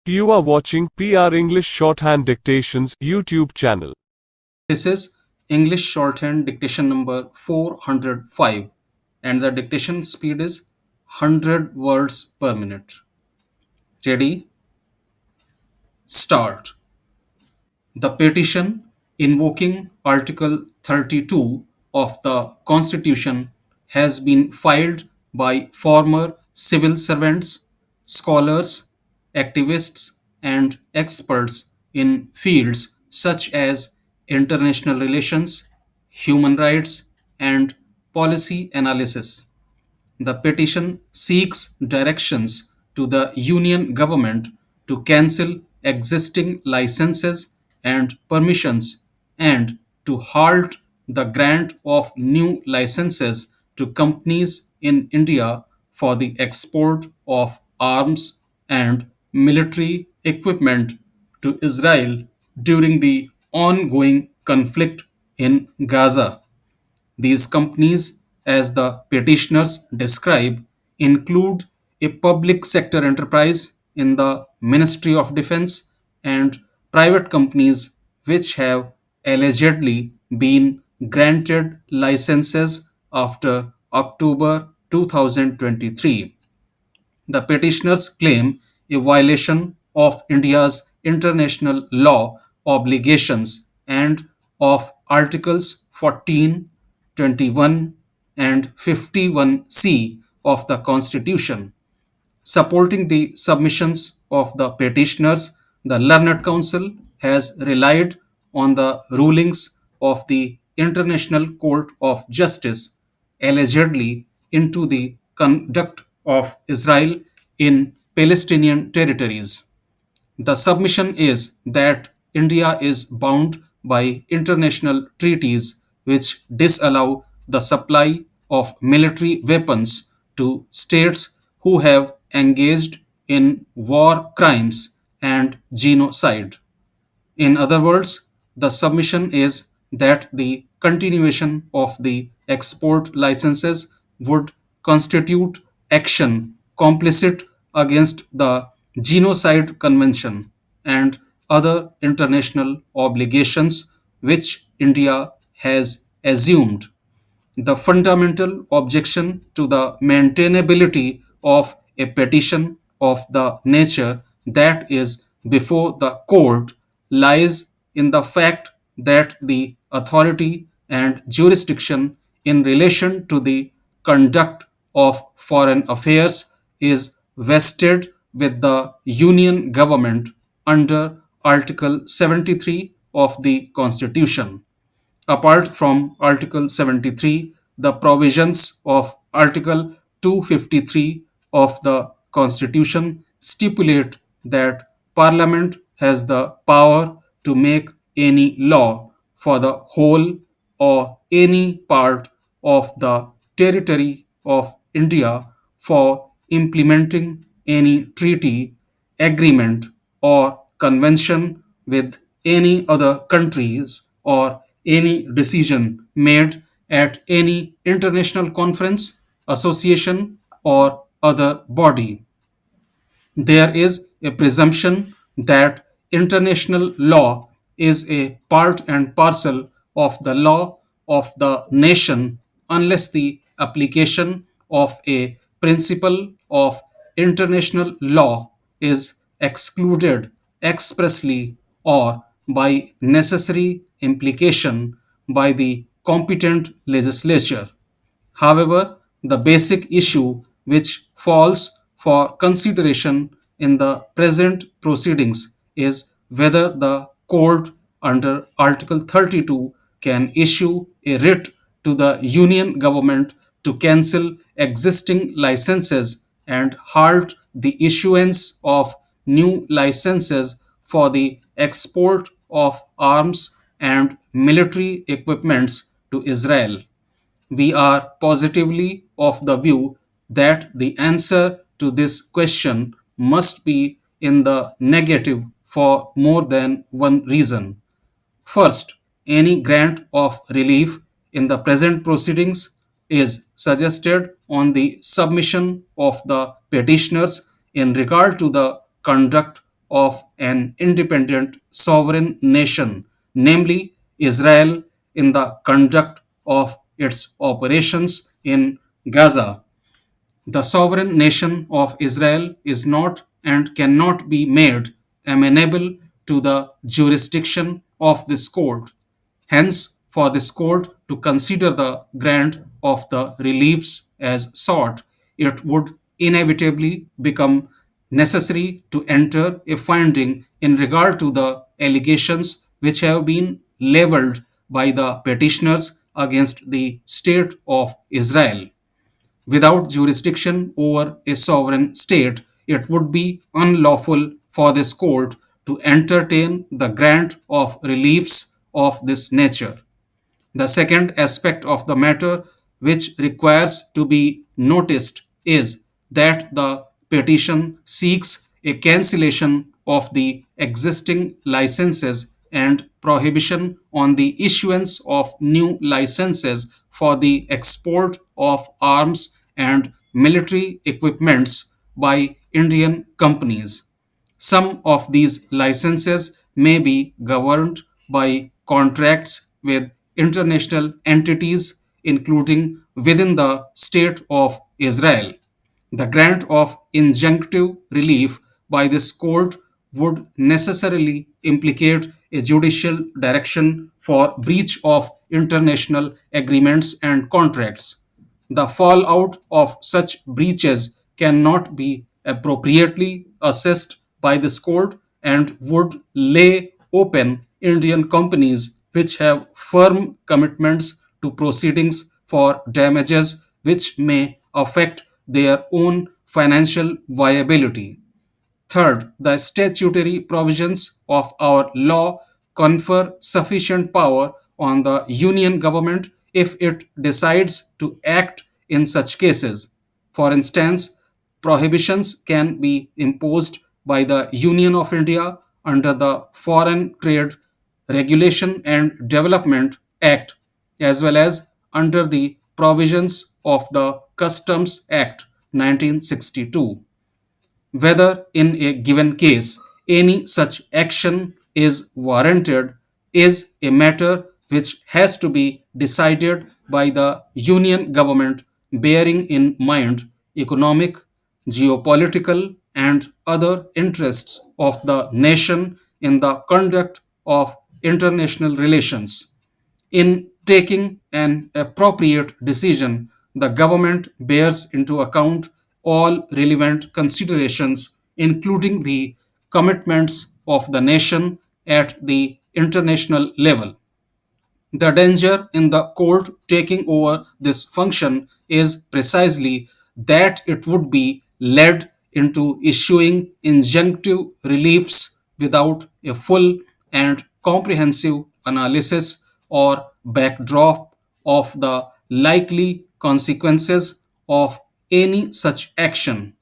You are watching PR English Shorthand Dictations YouTube channel. This is English Shorthand Dictation number 405 and the dictation speed is 100 words per minute. Ready? Start. The petition invoking Article 32 of the Constitution has been filed by former civil servants, scholars, activists, and experts in fields such as international relations, human rights, and policy analysis. The petition seeks directions to the Union government to cancel existing licenses and permissions and to halt the grant of new licenses to companies in India for the export of arms and military equipment to Israel during the ongoing conflict in Gaza. These companies, as the petitioners describe, include a public sector enterprise in the Ministry of Defense and private companies which have allegedly been granted licenses after October 2023. The petitioners claim a violation of India's international law obligations and of Articles 14, 21, and 51C of the Constitution. Supporting the submissions of the petitioners, the Learned Council has relied on the rulings of the International Court of Justice, allegedly into the conduct of Israel in Palestinian territories. The submission is that India is bound by international treaties which disallow the supply of military weapons to states who have engaged in war crimes and genocide. In other words, the submission is that the continuation of the export licenses would constitute action complicit against the Genocide Convention and other international obligations which India has assumed. The fundamental objection to the maintainability of a petition of the nature that is before the court lies in the fact that the authority and jurisdiction in relation to the conduct of foreign affairs is vested with the Union government under Article 73 of the Constitution. Apart from Article 73, the provisions of Article 253 of the Constitution stipulate that Parliament has the power to make any law for the whole or any part of the territory of India for implementing any treaty, agreement, or convention with any other countries or any decision made at any international conference, association, or other body. There is a presumption that international law is a part and parcel of the law of the nation unless the application of a principle of international law is excluded expressly or by necessary implication by the competent legislature. However, the basic issue which falls for consideration in the present proceedings is whether the court under Article 32 can issue a writ to the Union government to cancel existing licenses and halt the issuance of new licenses for the export of arms and military equipments to Israel. We are positively of the view that the answer to this question must be in the negative for more than one reason. First, any grant of relief in the present proceedings is suggested on the submission of the petitioners in regard to the conduct of an independent sovereign nation, namely Israel, in the conduct of its operations in Gaza. The sovereign nation of Israel is not and cannot be made amenable to the jurisdiction of this court. Hence, for this court to consider the grant of the reliefs as sought, it would inevitably become necessary to enter a finding in regard to the allegations which have been leveled by the petitioners against the state of Israel. Without jurisdiction over a sovereign state, it would be unlawful for this court to entertain the grant of reliefs of this nature. The second aspect of the matter which requires to be noticed is that the petition seeks a cancellation of the existing licenses and prohibition on the issuance of new licenses for the export of arms and military equipments by Indian companies. Some of these licenses may be governed by contracts with international entities, including within the State of Israel. The grant of injunctive relief by this court would necessarily implicate a judicial direction for breach of international agreements and contracts. The fallout of such breaches cannot be appropriately assessed by this court and would lay open Indian companies which have firm commitments to proceedings for damages which may affect their own financial viability. Third, the statutory provisions of our law confer sufficient power on the union government if it decides to act in such cases. For instance, prohibitions can be imposed by the Union of India under the Foreign Trade Regulation and Development Act as well as under the provisions of the Customs Act 1962. Whether in a given case any such action is warranted is a matter which has to be decided by the union government, bearing in mind economic, geopolitical, and other interests of the nation in the conduct of international relations. In taking an appropriate decision, the government bears into account all relevant considerations, including the commitments of the nation at the international level. The danger in the court taking over this function is precisely that it would be led into issuing injunctive reliefs without a full and comprehensive analysis or backdrop of the likely consequences of any such action.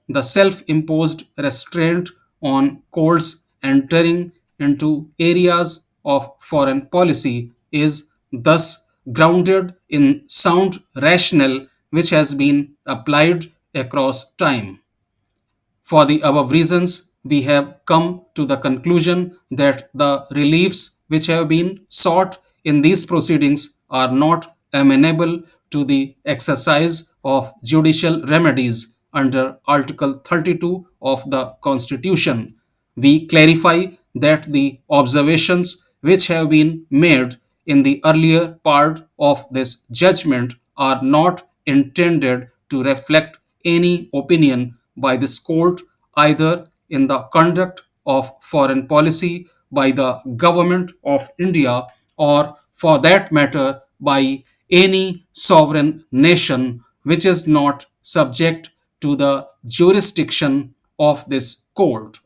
The self imposed restraint on courts entering into areas of foreign policy is thus grounded in sound rationale which has been applied across time. For the above reasons, we have come to the conclusion that the reliefs which have been sought in these proceedings are not amenable to the exercise of judicial remedies under Article 32 of the Constitution. We clarify that the observations which have been made in the earlier part of this judgment are not intended to reflect any opinion by this court either in the conduct of foreign policy by the government of India or for that matter by any sovereign nation which is not subject to the jurisdiction of this court.